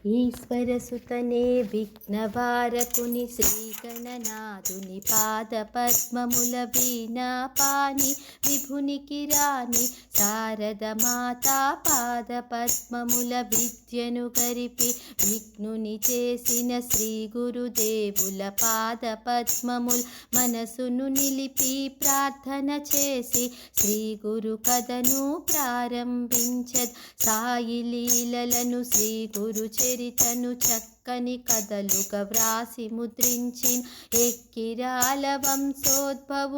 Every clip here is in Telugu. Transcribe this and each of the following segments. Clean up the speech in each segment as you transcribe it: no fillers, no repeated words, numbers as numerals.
ఈశ్వరసుతనే విఘ్నవారకుని శ్రీగణనాథుని పాదపద్మముల వీణాపాని విభునికి రాణి శారదమాతా పాదపద్మముల విద్యను గరిపి విఘ్నుని చేసిన శ్రీ గురుదేవుల పాదపద్మముల్ మనసును నిలిపి ప్రార్థన చేసి శ్రీ గురు కథను ప్రారంభించద్. సాయి లీలలను శ్రీ గురు చరితను చక్కని కథలుగా వ్రాసి ముద్రించిన్ ఎక్కిరాల వంశోద్భవుడాచార్య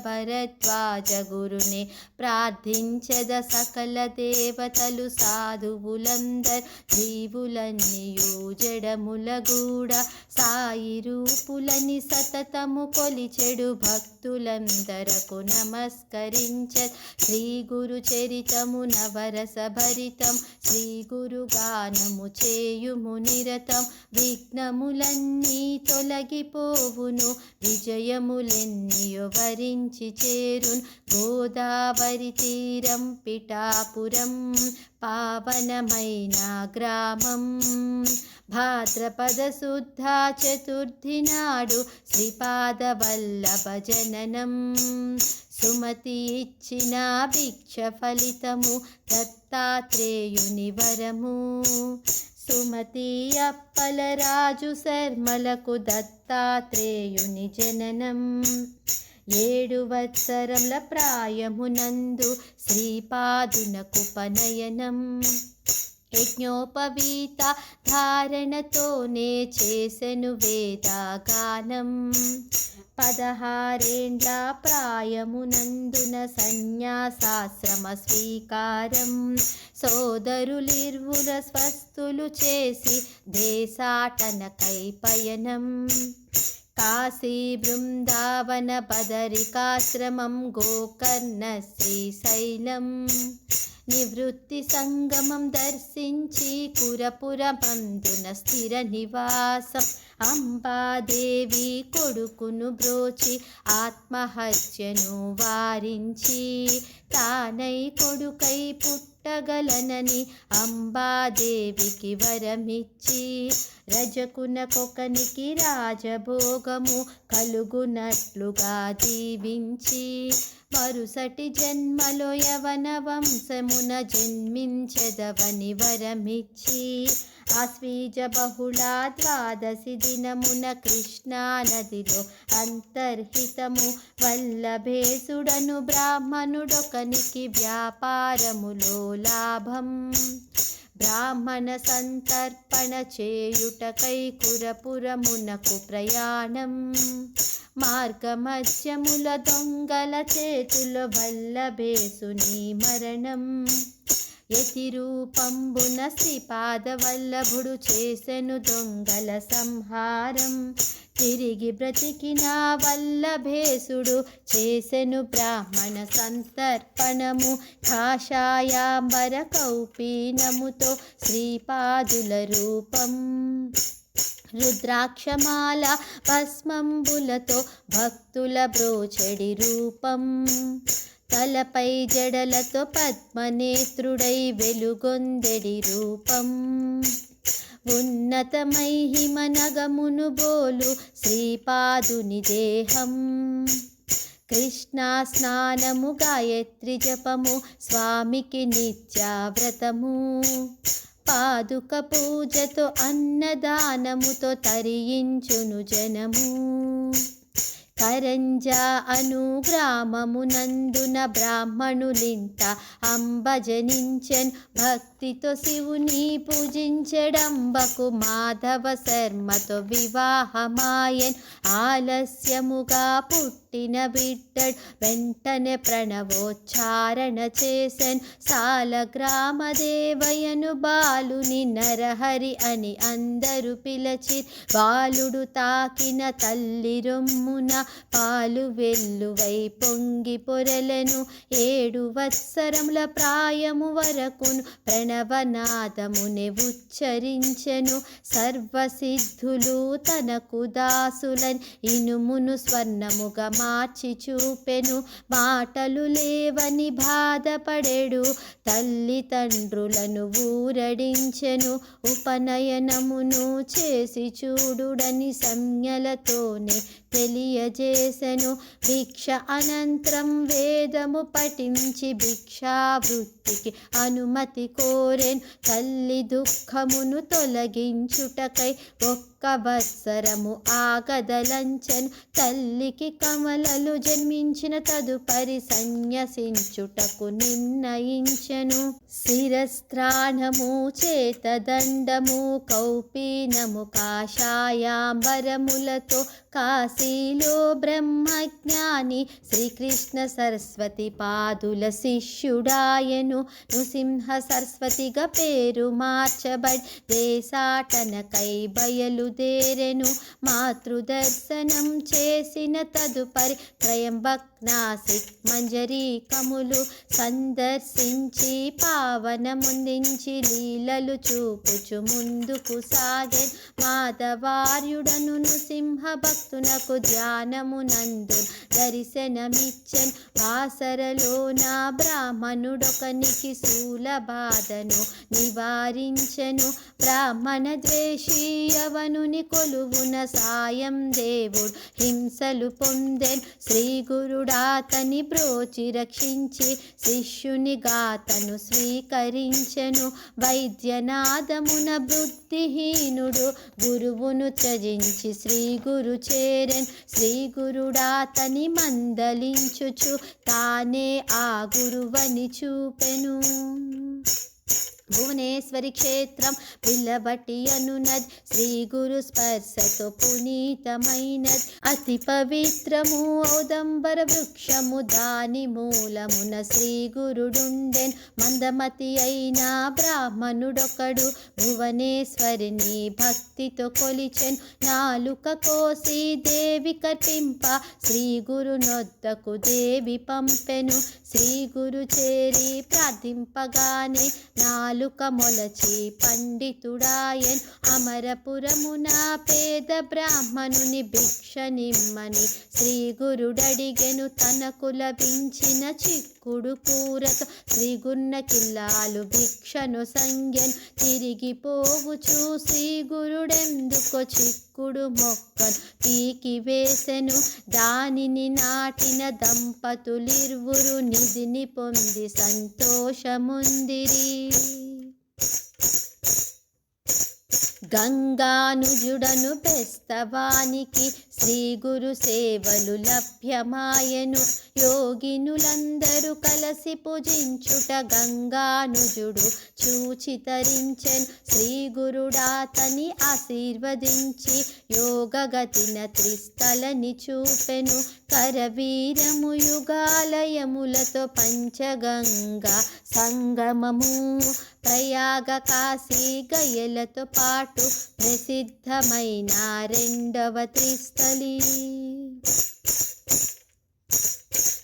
భరద్వాజ గురుని ప్రార్థించద. సకల దేవతలు సాధువులందర్ జీవులన్నీయు జడములగూడ సాయి రూపులని సతతము కొలిచెడు భక్తులందరకు నమస్కరించద్. శ్రీ గురు చరితము నవరస భరితం శ్రీ గురు గానము చేయుము నిరతం. విఘ్నములన్నీ తొలగిపోవును విజయములెన్నియో వరించి చేరున్. గోదావరి తీరం పిఠాపురం పావనమైన గ్రామం. భాద్రపద శుద్ధ చతుర్థి నాడు శ్రీపాద వల్లభ జననం. సుమతి ఇచ్చిన భిక్ష ఫలితము దత్తాత్రేయుని వరము. సుమతి అప్పలరాజు శర్మలకు దత్తాత్రేయుని జననం. 7 వత్సరముల ప్రాయమునందు శ్రీపాదునకు ఉపనయనం. యజ్ఞోపవీత ధారణతోనే చేసెను వేదగానం. 16 ప్రాయమునందున సన్యాసాశ్రమ స్వీకారం. సోదరులిర్వుల స్వస్థులు చేసి దేశాటనకై పయనం. కాశీ బృందావన బదరికాశ్రమం గోకర్ణ శ్రీశైలం. నివృత్తి సంగమం దర్శించి కురపురమందున స్థిర నివాసం. అంబాదేవి కొడుకును బ్రోచి ఆత్మహత్యను వారించి తానై కొడుకై పుట్టగలనని అంబాదేవికి వరమిచ్చి రజకునకొకనికి రాజభోగము కలుగునట్లుగా దీవించి మరుసటి జన్మలో యవన వంశమున జన్మించెదవని వరమిచ్చి ఆశ్వీజ బహుళ ద్వాదశి దినమున కృష్ణా నదిలో అంతర్హితము వల్లభేసుడను బ్రాహ్మణుడొకనికి వ్యాపారములో లాభం. బ్రాహ్మణ సంతర్పణ చేయుటకై కురపురమునకు ప్రయాణం. మార్గమధ్యముల దొంగల చేతులో వల్లభేసుని మరణం. యతి రూపంబున శ్రీపాద వల్లభుడు చేసెను దొంగల సంహారం. తిరిగి బ్రతికిన వల్లభేసుడు చేసెను బ్రాహ్మణ సంతర్పణము. కాషాయాంబర కౌపీనముతో శ్రీపాదుల రూపం. రుద్రాక్షమాల భస్మంబులతో భక్తుల బ్రోచెడి రూపం. తలపై జడలతో పద్మనేత్రుడై వెలుగొందెడి రూపం. ఉన్నతమై హిమనగమును బోలు శ్రీపాదుని దేహం. కృష్ణా స్నానము గాయత్రి జపము స్వామికి నిత్యావ్రతము. పాదుక పూజతో అన్నదానముతో తరించును జనము. కరంజా అను గ్రామమునందున బ్రాహ్మణులింత అంబజనించెన్. భక్తితో శివుని పూజించెడంబకు మాధవ శర్మతో వివాహమాయన్. ఆలస్యముగా పుట్టిన బిడ్డడ్ వెంటనే ప్రణవోచ్చారణ చేసెన్. సాలగ్రామదేవయను బాలుని నరహరి అని అందరూ పిలచి బాలుడు తాకిన తల్లి రొమ్మున పాలు వెల్లువై పొంగి పొరలను. 7 వత్సరముల ప్రాయము వరకును ప్రణవనాదమునే ఉచ్చరించెను. సర్వసిద్ధులు తనకు దాసులన్ ఇనుమును స్వర్ణముగా మార్చి చూపెను. మాటలు లేవని బాధపడెడు, తల్లిదండ్రులను ఊరడించెను. ఉపనయనమును చేసి చూడుడని సంజ్ఞలతోనే తెలియజేసెను. భిక్ష అనంతరం వేదము పఠించి భిక్షావృత్తికి అనుమతి కోరెను. తల్లి దుఃఖమును తొలగించుటకై 1 వత్సరము ఆగదలంచెను. తల్లికి కమలలు జన్మించిన తదుపరి సన్యసించుటకు నిర్ణయించెను. శిరస్త్రాణము, చేతదండము, కౌపీనము, కాషాయాంబరములతో కాశీలో బ్రహ్మజ్ఞాని శ్రీకృష్ణ సరస్వతి పాదుల శిష్యుడాయను. నృసింహ సరస్వతిగా పేరు మార్చబడి దేశాటనకై బయలుదేరెను. మాతృదర్శనం చేసిన తదుపరి త్రయంబక్, నాసిక్, మంజరీకములు సందర్శించి పావనముందించి లీలలు చూపుచు ముందుకు సాగెన్. మాధవార్యుడను నృసింహ భక్తునకు ధ్యానమునందు దర్శనమిచ్చెన్. వాసరలోన బ్రాహ్మణుడొకనికి శూలబాధను నివారించెను. బ్రాహ్మణ ద్వేషీ యవనుని కొలువున సాయం దేవుడు హింసలు పొందెన్. శ్రీ గురుడాతని బ్రోచి రక్షించి శిష్యుని గాతను స్వీకరించెను. వైద్యనాదమున బుద్ధిహీనుడు గురువును త్యజించి శ్రీ గురు చేరెన్. శ్రీ గురుడాతని మందలించుచు తానే ఆ గురువని చూపెను. భువనేశ్వరి క్షేత్రం పిల్లబట్టి అనునది, శ్రీ గురు స్పర్శతో పునీతమైనది. అతి పవిత్రము ఔదంబర వృక్షము, దాని మూలమున శ్రీ గురుడుండెన్. మందమతి అయిన బ్రాహ్మణుడొకడు భువనేశ్వరిని భక్తితో కొలిచెన్. నాలుక కోసి దేవి కర్పింప శ్రీ గురు నొద్దకు దేవి పంపెను. శ్రీ గురు చేరి ప్రార్థింపగానే నాలుక మొలచి పండితుడాయన్. అమరపురమున పేద బ్రాహ్మణుని భిక్ష నిమ్మని శ్రీ గురుడడిగెను. తనకు లభించిన చిక్కుడు కూరతో శ్రీ గున్న కిల్లాలు భిక్షను సంగెన్. తిరిగిపోవుచు శ్రీ గురుడెందుకో చిక్కుడు మొక్కను పీకి వేసెను. దానిని నాటిన దంపతులిరువురు నిధిని పొంది సంతోషముందిరి. గంగానుజుడను బెస్తవానికి శ్రీ గురు సేవలు లభ్యమాయెను. యోగినులందరూ కలసి పూజించుట గంగానుజుడు చూచి తరించెన్. శ్రీ గురుడాతని ఆశీర్వదించి యోగగతిన త్రిస్థలని చూపెను. కరవీరము యుగాలయములతో పంచగంగా సంగమము, ప్రయాగ కాశీ గయలతో పాటు ప్రసిద్ధమైన 2వ త్రిస్థలి.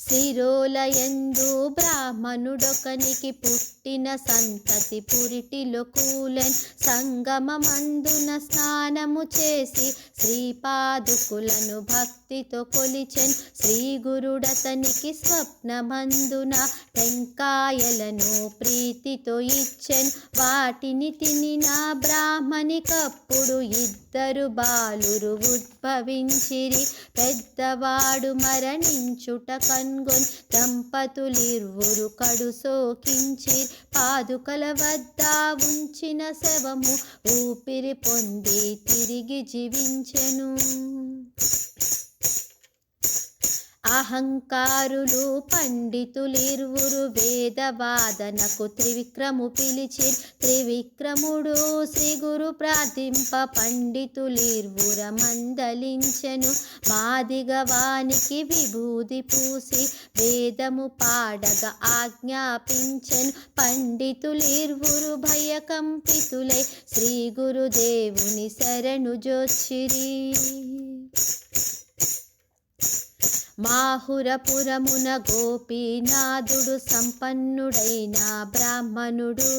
సిరోలయందు బ్రాహ్మణుడొకనికి పుట్టిన సంతతి పురిటిలో కూలెన్. సంగమమందున స్నానము చేసి శ్రీపాదుకులను భక్తితో కొలిచెన్. శ్రీ గురుడతనికి స్వప్నమందున టెంకాయలను ప్రీతితో ఇచ్చెన్. వాటిని తినిన బ్రాహ్మణికప్పుడు 2 బాలురు ఉద్భవించిరి. పెద్దవాడు మరణించుట కన్గొన్ దంపతులిరువురు కడు సోకించి పాదుకల వద్ద ఉంచిన శవము ఊపిరి పొంది తిరిగి జీవించెను. అహంకారులు పండితులిరువురు వేదవాదనకు త్రివిక్రము పిలిచి త్రివిక్రముడు శ్రీ గురు ప్రార్థింప పండితులిరువుర మందలించెను. మాదిగవానికి విభూది పూసి వేదము పాడగా ఆజ్ఞాపించెను. పండితులిరువురు భయకంపితులై శ్రీ గురుదేవుని శరణు జొచ్చిరి. మాహురపురమున గోపీనాథుడు సంపన్నుడైన బ్రాహ్మణుడు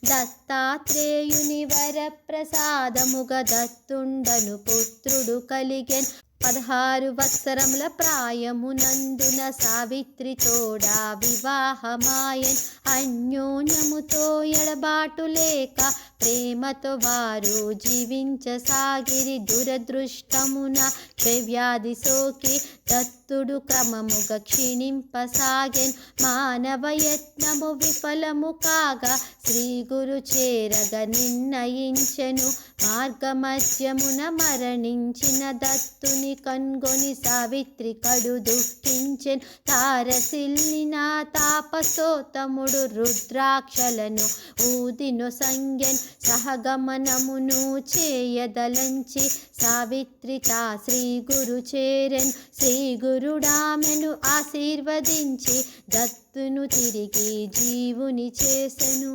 దత్తాత్రేయుని వరప్రసాదముగ దత్తుండను పుత్రుడు కలిగెన్ 16 వత్సరముల ప్రాయమునందున సావిత్రి తోడా వివాహమాయన్ అన్యోన్యముతో ఎడబాటు లేక ప్రేమతో వారు జీవించసాగిరి దురదృష్టమున క్షయవ్యాధి సోకి దత్తుడు క్రమముగా క్షీణింపసాగెన్ మానవ యత్నము విఫలము కాగా శ్రీ గురు చేరగ నిర్ణయించెను మార్గమధ్యమున మరణించిన దత్తుని కన్గొని సావిత్రి కడు దుఃఖించెన్ తారసిల్లిన తాపసోత్తముడు రుద్రాక్షలను ఊదిను సంగెన్ సహగమనమును చేయదలంచి సావిత్రి తా శ్రీ గురు చేరెన్ శ్రీ గురుడామెను ఆశీర్వదించి దత్తును తిరిగి జీవుని చేసెను.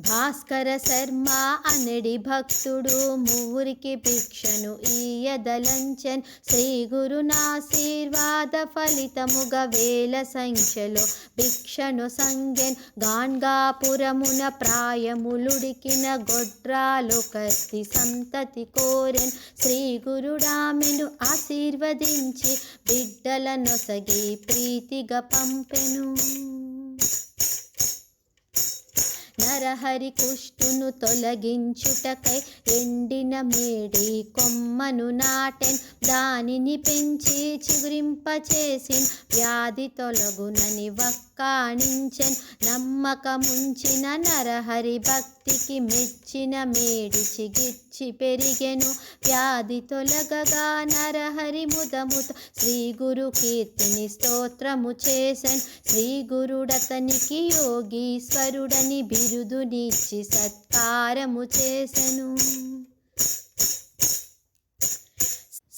భాస్కర శర్మ అనడి భక్తుడు మువురికి భిక్షను ఈయదలంచెన్ శ్రీ గురునాశీర్వాద ఫలితముగా వేల సంఖ్యలో భిక్షను సంగెన్ గాన్గాపురమున ప్రాయములుడికిన గొడ్రాలు కత్తి సంతతి కోరెన్ శ్రీ గురుడామెను ఆశీర్వదించి బిడ్డల నొసగి ప్రీతిగా పంపెను. నరహరి కుష్టును తొలగించుటకై ఎండిన మేడి కొమ్మను నాటెన్ దానిని పెంచి చిగురింపచేసిన్ వ్యాధి తొలగునని వక్కాణించెన్ నమ్మకముంచిన నరహరి భక్తికి మెచ్చిన మేడి చిగిచ్చి పెరిగెను వ్యాధి తొలగగా నరహరి ముదముత శ్రీ గురు కీర్తిని స్తోత్రము చేసెన్ శ్రీ గురుడతనికి యోగీశ్వరుడని బిరుదునిచ్చి సత్కారము చేసెను.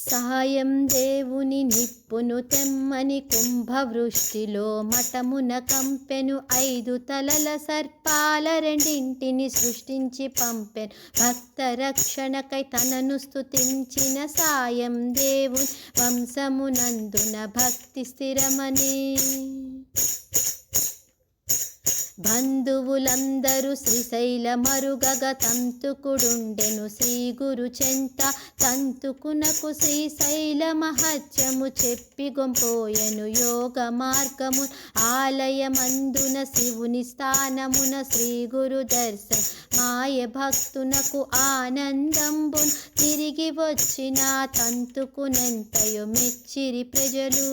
సాయం దేవుని నిప్పును తెమ్మని కుంభవృష్టిలో మఠమున కంపెను 5 తలల సర్పాల రెండింటిని సృష్టించి పంపెన్ భక్త రక్షణకై తనను స్తుతించిన సాయం దేవుని వంశమునందున భక్తి స్థిరమని బంధువులందరూ శ్రీశైల మరుగగ తంతుకుడుండెను శ్రీ గురు చెంత తంతుకునకు శ్రీశైల మహత్యము చెప్పి గొంపోయెను యోగ మార్గము ఆలయమందున శివుని స్థానమున శ్రీ గురు దర్శన్ మాయ భక్తునకు ఆనందంబున్ తిరిగి వచ్చిన తంతుకునెంతయో మెచ్చిరి ప్రజలు.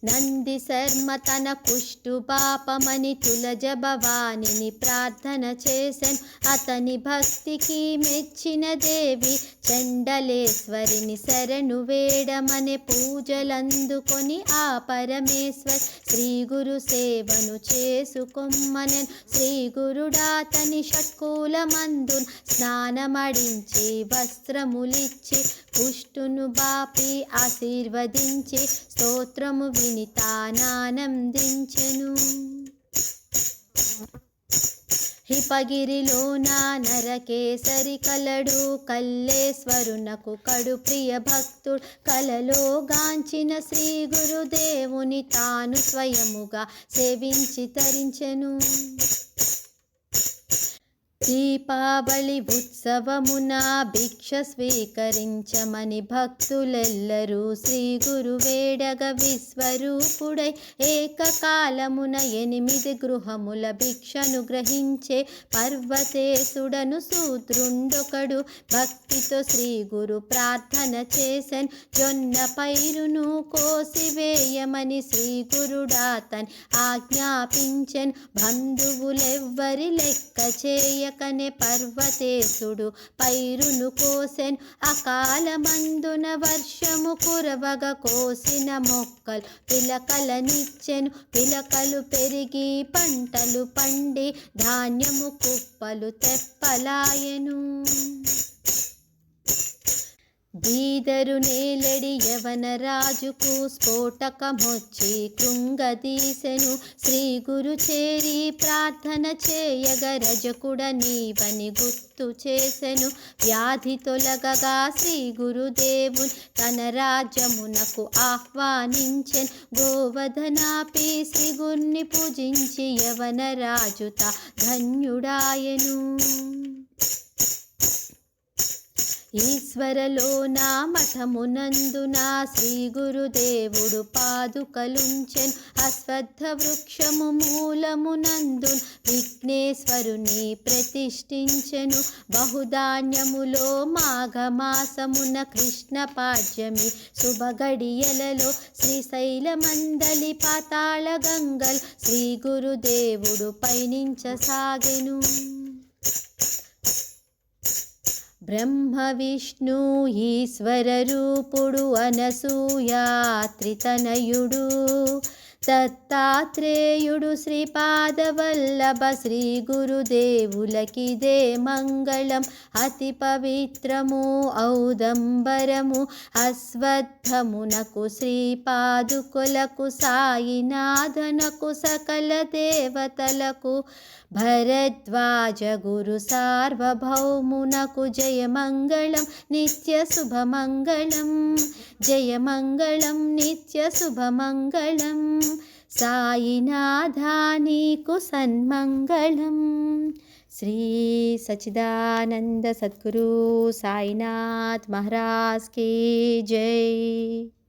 నంది శర్మ తన కుష్టు పాపమని తులజ భవానిని ప్రార్థన చేసెన్ అతని భక్తికి మెచ్చిన దేవి చండలేశ్వరిని శరణు వేడమనే పూజలందుకొని ఆ పరమేశ్వర్ శ్రీ గురు సేవను చేసుకొమ్మనెన్ శ్రీ గురుడాతని షట్కూలమందున్ స్నానమడించి వస్త్రములిచ్చి కుష్టును బాపి ఆశీర్వదించి స్తోత్రము విని తానానందించెను. హిపగిరిలోన నరకేసరి కలడు కల్లేశ్వరునకు కడు ప్రియ భక్తుడు కలలో గాంచిన శ్రీ గురుదేవుని తాను స్వయముగా సేవించి తరించెను. దీపావళి ఉత్సవమున భిక్ష స్వీకరించమని భక్తులెల్లరూ శ్రీ గురు వేడగ విశ్వరూపుడై ఏకకాలమున 8 గృహముల భిక్షను గ్రహించే పర్వతేశుడను శూద్రుండొకడు భక్తితో శ్రీ గురు ప్రార్థన చేసెన్ జొన్న పైరును కోసివేయమని శ్రీ గురుడాతన్ ఆజ్ఞాపించెన్ బంధువులెవ్వరి లెక్క చేయకనే పర్వతేశుడు పైరును కోసెన్ అకాలమందున వర్షము కురవగ కోసిన మొక్కలు పిలకలనిచ్చెను పిలకలు పెరిగి పంటలు పండి ధాన్యము కుప్పలు తెప్పలాయెను. బీదరు నేలడి యవన రాజుకు స్ఫోటకమొచ్చి కృంగదీసెను. శ్రీ గురు చేరి ప్రార్థన చేయగ రజకుడ నీవని గుర్తు చేసెను. వ్యాధి తొలగగా శ్రీ గురుదేవుని తన రాజ్యమునకు ఆహ్వానించెన్. గోవధనాపి శ్రీ గుర్ని పూజించి యవన రాజుత ధన్యుడాయను. ఈశ్వరలోన మఠమునందున శ్రీ గురుదేవుడు పాదుకలుంచెన్. అశ్వత్థ వృక్షము మూలమునందున విఘ్నేశ్వరుని ప్రతిష్ఠించెను. బహుధాన్యములో మాఘమాసమున కృష్ణ పాడ్యమి శుభగడియలలో శ్రీశైలమందలి పాతాళ గంగల్ శ్రీ గురుదేవుడు పయనించసాగెను. బ్రహ్మ విష్ణు ఈశ్వర రూపుడు అనసూయా త్రితనయుడు దత్తాత్రేయుడు శ్రీపాదవల్లభ శ్రీ గురుదేవులకిదే మంగళం. అతి పవిత్రము ఔదంబరము అశ్వత్థమునకు శ్రీపాదుకులకు సాయినాథనకు సకల దేవతలకు భరద్వాజ గురు సార్వభౌమునకు జయమంగళం నిత్య శుభమంగళం. జయమంగళం నిత్య శుభమంగళం. సాయినాథా నీకు సన్మంగళం. శ్రీ సచ్చిదానంద సద్గురు సాయినాథ్ మహారాజ్ की जय.